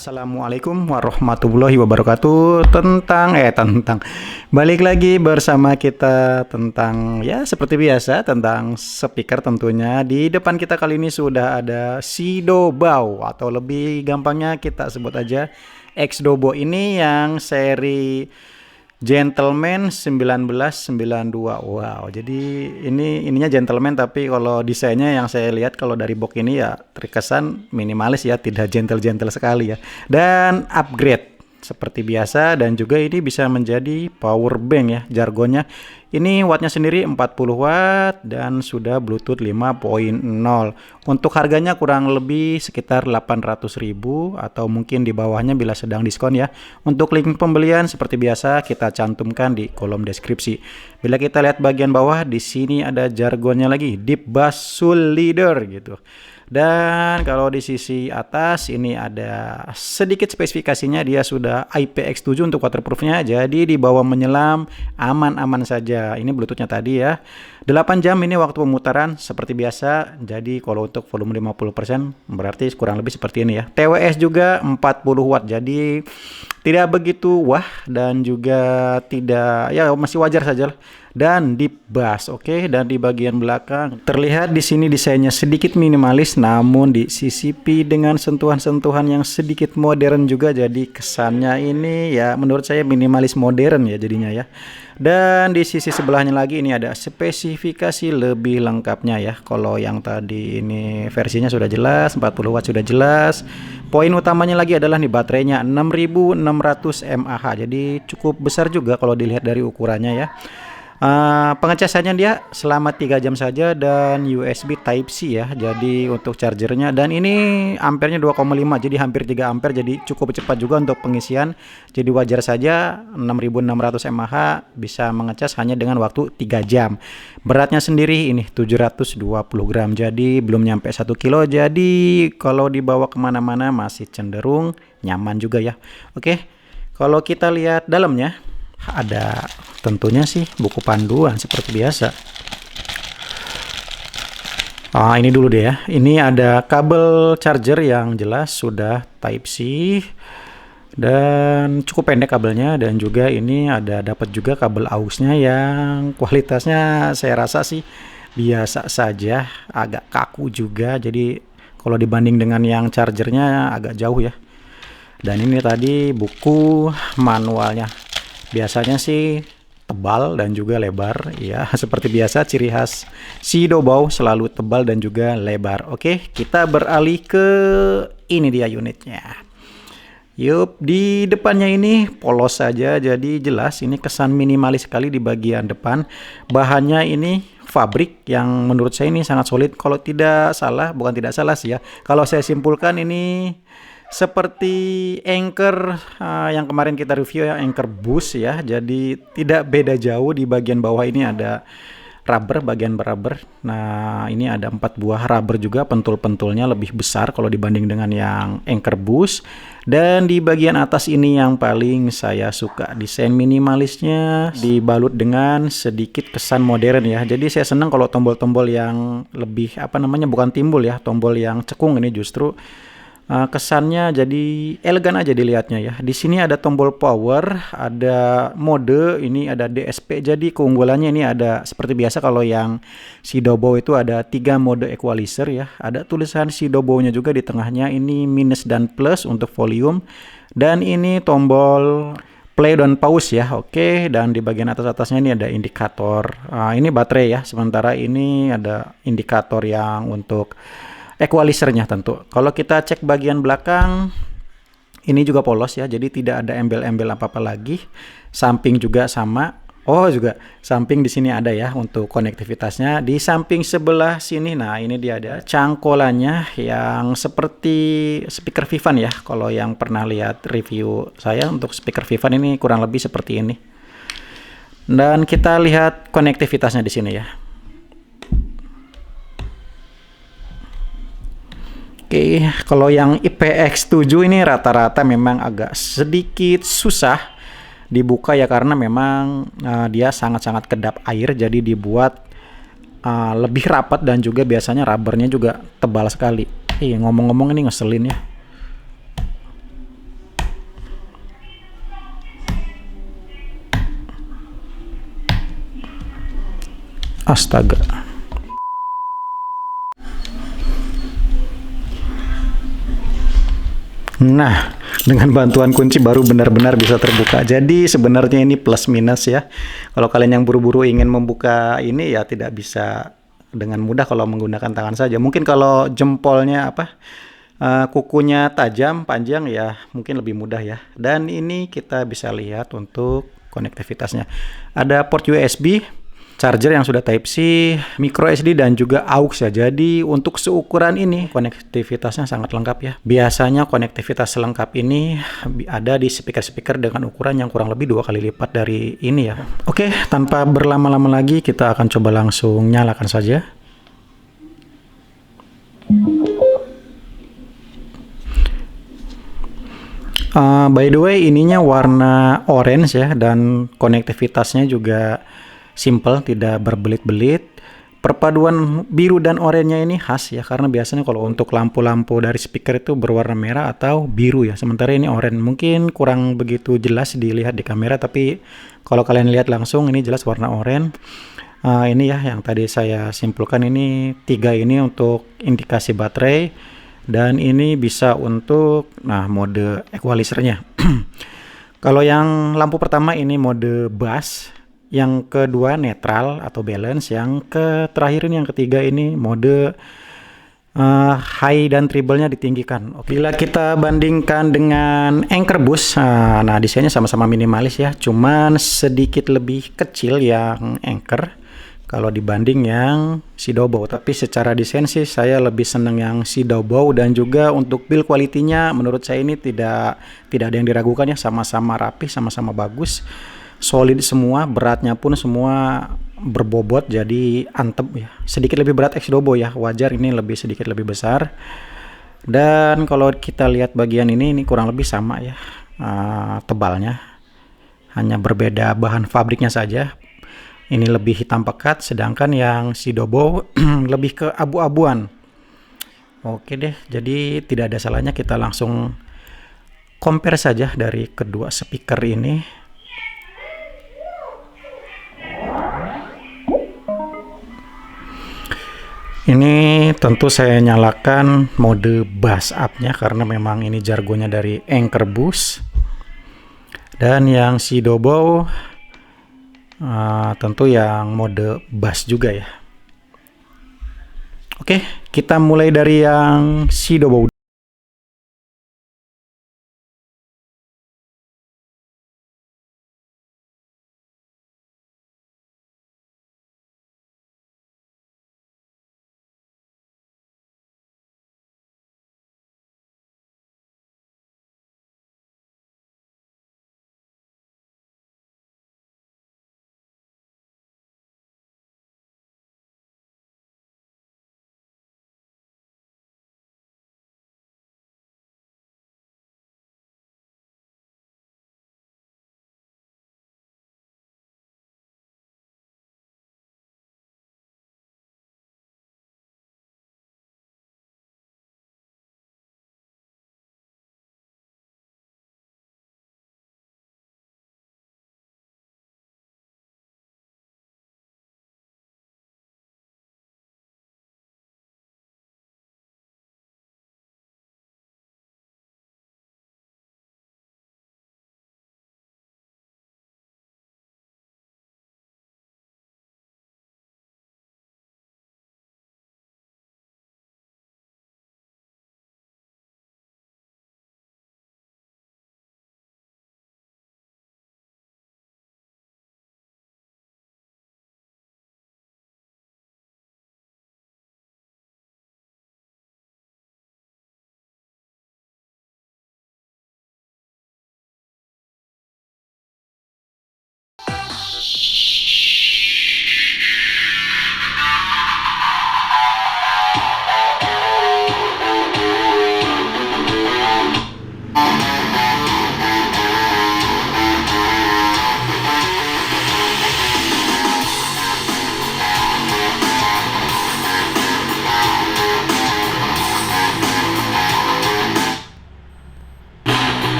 Assalamualaikum warahmatullahi wabarakatuh. Tentang balik lagi bersama kita tentang ya seperti biasa tentang speaker tentunya. Di depan kita kali ini sudah ada Sidobau atau lebih gampangnya kita sebut aja X-Dobo ini yang seri Gentleman 1992. Wow, jadi ininya gentleman tapi kalau desainnya yang saya lihat kalau dari box ini ya terkesan minimalis ya, tidak gentle-gentle sekali ya. Dan upgrade seperti biasa dan juga ini bisa menjadi power bank ya jargonnya. Ini wattnya sendiri 40 watt dan sudah Bluetooth 5.0. Untuk harganya kurang lebih sekitar 800.000 atau mungkin di bawahnya bila sedang diskon ya. Untuk link pembelian seperti biasa kita cantumkan di kolom deskripsi. Bila kita lihat bagian bawah di sini ada jargonnya lagi, Deep Bass Soul Leader gitu. Dan kalau di sisi atas ini ada sedikit spesifikasinya, dia sudah IPX7 untuk waterproofnya, jadi di bawah menyelam aman-aman saja. Ini Bluetoothnya tadi ya. 8 jam ini waktu pemutaran seperti biasa. Jadi kalau untuk volume 50% berarti kurang lebih seperti ini ya. TWS juga 40 watt. Jadi tidak begitu wah dan juga tidak ya masih wajar saja. Dan deep bass, oke. Dan di bagian belakang terlihat di sini desainnya sedikit minimalis namun disisipi dengan sentuhan-sentuhan yang sedikit modern juga, jadi kesannya ini ya menurut saya minimalis modern ya jadinya ya. Dan di sisi sebelahnya lagi ini ada spesifikasi lebih lengkapnya ya. Kalau yang tadi ini versinya sudah jelas, 40 watt sudah jelas. Poin utamanya lagi adalah nih baterainya 6600 mAh. Jadi cukup besar juga kalau dilihat dari ukurannya ya. Pengecasannya dia selama 3 jam saja dan USB Type-C ya. Jadi untuk chargernya, dan ini ampernya 2,5 jadi hampir 3 ampere, jadi cukup cepat juga untuk pengisian. Jadi wajar saja 6600 mAh bisa mengecas hanya dengan waktu 3 jam. Beratnya sendiri ini 720 gram, jadi belum nyampe 1 kilo. Jadi kalau dibawa kemana-mana masih cenderung nyaman juga ya. Oke, kalau kita lihat dalamnya ada tentunya sih buku panduan seperti biasa. Ini dulu deh ya. Ini ada kabel charger yang jelas sudah Type-C dan cukup pendek kabelnya, dan juga ini ada dapat juga kabel AUX-nya yang kualitasnya saya rasa sih biasa saja, agak kaku juga. Jadi kalau dibanding dengan yang chargernya agak jauh ya. Dan ini tadi buku manualnya. Biasanya sih tebal dan juga lebar ya, seperti biasa ciri khas Sidobau selalu tebal dan juga lebar. Oke, kita beralih ke ini dia unitnya. Yup, di depannya ini polos saja, jadi jelas ini kesan minimalis sekali di bagian depan. Bahannya ini fabrik yang menurut saya ini sangat solid. Kalau tidak salah, bukan tidak salah sih ya, kalau saya simpulkan ini seperti Anchor yang kemarin kita review ya, Anchor Boost ya. Jadi tidak beda jauh. Di bagian bawah ini ada rubber, bagian rubber. Nah ini ada 4 buah rubber juga, pentul-pentulnya lebih besar kalau dibanding dengan yang Anchor Boost. Dan di bagian atas ini yang paling saya suka, desain minimalisnya dibalut dengan sedikit kesan modern ya. Jadi saya senang kalau tombol-tombol yang lebih bukan timbul ya, tombol yang cekung ini justru kesannya jadi elegan aja dilihatnya ya. Di sini ada tombol power, ada mode, ini ada DSP. Jadi keunggulannya ini ada seperti biasa kalau yang Sidobau itu ada 3 mode equalizer ya. Ada tulisan Sidobau-nya juga di tengahnya, ini minus dan plus untuk volume. Dan ini tombol play dan pause ya. Oke, dan di bagian atas-atasnya ini ada indikator. Ini baterai ya. Sementara ini ada indikator yang untuk equalizernya tentu. Kalau kita cek bagian belakang, ini juga polos ya, jadi tidak ada embel-embel apa-apa lagi. Samping juga sama. Oh juga samping di sini ada ya untuk konektivitasnya. Di samping sebelah sini, nah ini dia ada cangkolannya yang seperti speaker Vivan ya. Kalau yang pernah lihat review saya untuk speaker Vivan ini kurang lebih seperti ini. Dan kita lihat konektivitasnya di sini ya. Oke, kalau yang IPX7 ini rata-rata memang agak sedikit susah dibuka ya, karena memang dia sangat-sangat kedap air, jadi dibuat lebih rapat dan juga biasanya rubbernya juga tebal sekali. Ngomong-ngomong ini ngeselin ya. Astaga. Nah, dengan bantuan kunci baru benar-benar bisa terbuka. Jadi sebenarnya ini plus minus ya. Kalau kalian yang buru-buru ingin membuka ini ya tidak bisa dengan mudah kalau menggunakan tangan saja. Mungkin kalau jempolnya kukunya tajam, panjang ya mungkin lebih mudah ya. Dan ini kita bisa lihat untuk konektivitasnya. Ada port USB, charger yang sudah Type C, micro SD dan juga aux ya. Jadi untuk seukuran ini konektivitasnya sangat lengkap ya. Biasanya konektivitas selengkap ini ada di speaker-speaker dengan ukuran yang kurang lebih 2 kali lipat dari ini ya. Oke, tanpa berlama-lama lagi kita akan coba langsung nyalakan saja. By the way, ininya warna orange ya, dan konektivitasnya juga simple, tidak berbelit-belit. Perpaduan biru dan oranye ini khas ya, karena biasanya kalau untuk lampu-lampu dari speaker itu berwarna merah atau biru ya. Sementara ini oranye. Mungkin kurang begitu jelas dilihat di kamera, tapi kalau kalian lihat langsung ini jelas warna oranye. Ini ya yang tadi saya simpulkan, ini 3 ini untuk indikasi baterai, dan ini bisa untuk mode equalizernya. Kalau yang lampu pertama ini mode bass, yang kedua netral atau balance, yang terakhir ini yang ketiga ini mode high dan treble-nya ditinggikan. Bila kita bandingkan dengan Anker Boost, nah desainnya sama-sama minimalis ya, cuman sedikit lebih kecil yang Anker kalau dibanding yang Sidobo. Tapi secara desain sih saya lebih seneng yang Sidobo, dan juga untuk build quality-nya menurut saya ini tidak ada yang diragukan ya, sama-sama rapi, sama-sama bagus, solid semua, beratnya pun semua berbobot jadi antep ya. Sedikit lebih berat Sidobo ya, wajar ini lebih sedikit lebih besar. Dan kalau kita lihat bagian ini kurang lebih sama ya, tebalnya, hanya berbeda bahan fabriknya saja. Ini lebih hitam pekat, sedangkan yang Sidobo lebih ke abu-abuan. Oke deh, jadi tidak ada salahnya kita langsung compare saja dari kedua speaker ini. Ini tentu saya nyalakan mode bass up-nya karena memang ini jargonnya dari Anker Boost. Dan yang Sidobo tentu yang mode bass juga ya. Oke, kita mulai dari yang Sidobo.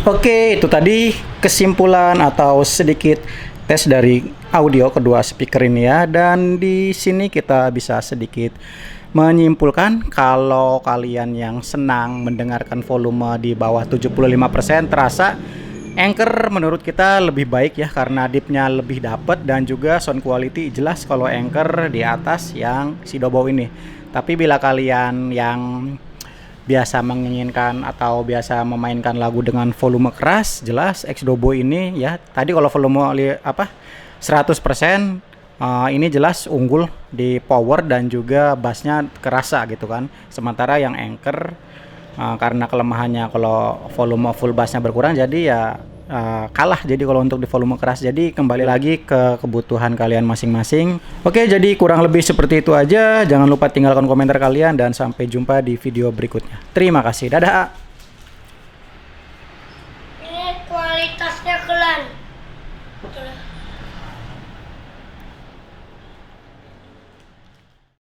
Oke, itu tadi kesimpulan atau sedikit tes dari audio kedua speaker ini ya. Dan di sini kita bisa sedikit menyimpulkan kalau kalian yang senang mendengarkan volume di bawah 75% terasa Anchor menurut kita lebih baik ya, karena dipnya lebih dapat dan juga sound quality jelas kalau Anchor di atas yang si Dobo ini. Tapi bila kalian yang biasa menginginkan atau biasa memainkan lagu dengan volume keras, jelas X-Dobo ini ya. Tadi kalau volume 100% ini jelas unggul di power dan juga bassnya kerasa gitu kan. Sementara yang Anchor karena kelemahannya kalau volume full bassnya berkurang, jadi ya kalah jadi kalau untuk di volume keras. Jadi kembali lagi ke kebutuhan kalian masing-masing. Oke, jadi kurang lebih seperti itu aja. Jangan lupa tinggalkan komentar kalian dan sampai jumpa di video berikutnya. Terima kasih, dadah. Ini kualitasnya keren.